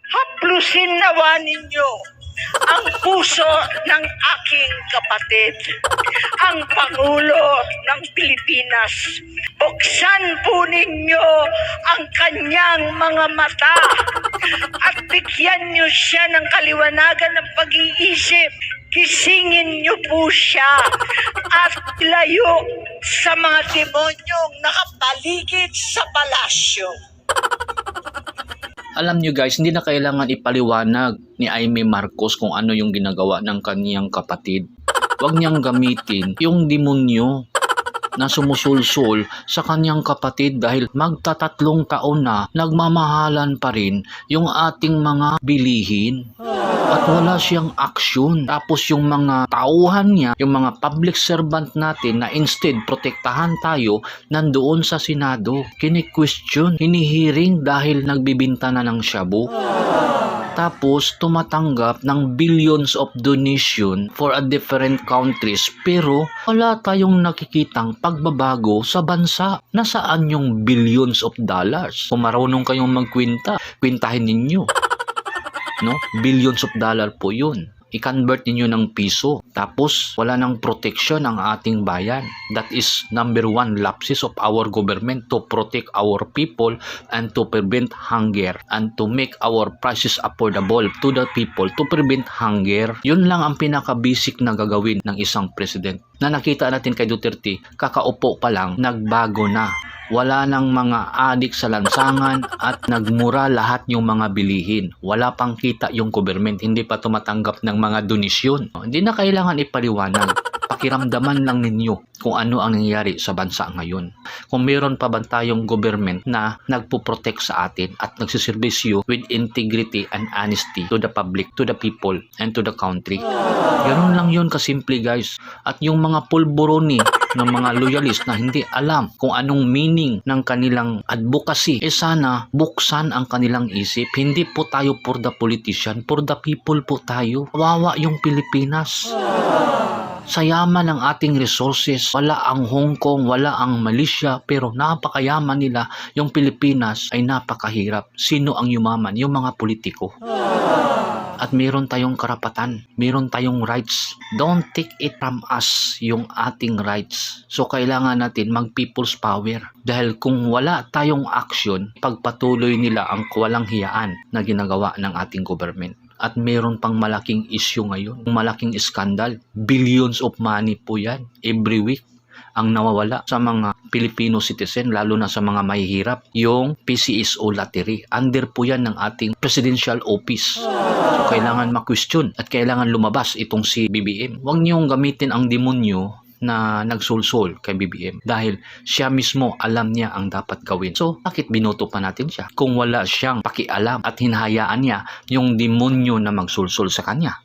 Haplusin nawa ninyo ang puso ng aking kapatid, ang Pangulo ng Pilipinas. Buksan po ninyo ang kanyang mga mata at bigyan niyo siya ng kaliwanagan ng pag-iisip. Gisingin niyo po siya at layo sa mga demonyong nakapaligid sa palasyo. Alam nyo guys, hindi na kailangan ipaliwanag ni Imee Marcos kung ano yung ginagawa ng kaniyang kapatid. Huwag niyang gamitin yung demonyo na sumusulsul sa kaniyang kapatid dahil magtatatlong taon na nagmamahalan pa rin yung ating mga bilihin. At wala siyang aksyon. Tapos yung mga tauhan niya, yung mga public servant natin na instead protektahan tayo, nandoon sa Senado. Kini-question, hinihiring dahil nagbibinta na ng shabu. Tapos tumatanggap ng billions of donation for a different countries pero wala tayong nakikitang pagbabago sa bansa. Nasaan yung billions of dollars? Kung marunong kayong magkwenta, kwentahin ninyo. No? Billions of dollar po yun. I-convert ninyo ng piso. Tapos, wala nang protection ang ating bayan. That is number one lapses of our government to protect our people and to prevent hunger and to make our prices affordable to the people to prevent hunger. Yun lang ang pinaka-basic na gagawin ng isang president. Na nakita natin kay Duterte, kakaupo pa lang, nagbago na. Wala nang mga adik sa lansangan at nagmura lahat yung mga bilihin. Wala pang kita yung government, hindi pa tumatanggap ng mga donisyon. Hindi na kailangan ipaliwanag. Pakiramdaman lang ninyo kung ano ang nangyayari sa bansa ngayon. Kung meron pa ba tayong government na nagpo-protect sa atin at nagsiservisyo with integrity and honesty to the public, to the people, and to the country. Ganun lang yun kasimple guys. At yung mga pulboroni ng mga loyalist na hindi alam kung anong meaning ng kanilang advocacy, sana buksan ang kanilang isip. Hindi po tayo for the politician, for the people po tayo. Kawawa yung Pilipinas. Sa yaman ng ating resources, wala ang Hong Kong, wala ang Malaysia, pero napakayaman nila. Yung Pilipinas ay napakahirap. Sino ang yumaman? Yung mga politiko. At meron tayong karapatan, meron tayong rights. Don't take it from us, yung ating rights. So kailangan natin mag-people's power. Dahil kung wala tayong action, pagpatuloy nila ang walang hiyaan na ginagawa ng ating government. At meron pang malaking issue ngayon, malaking skandal. Billions of money po yan every week ang nawawala sa mga Filipino citizen, lalo na sa mga mahihirap. Yung PCSO lottery, under po yan ng ating presidential office. So kailangan ma-question at kailangan lumabas itong si BBM. Huwag niyong gamitin ang demonyo na nagsulsol kay BBM dahil siya mismo alam niya ang dapat gawin. So, bakit binoto pa natin siya kung wala siyang pakialam at hinahayaan niya yung demonyo na magsulsol sa kanya?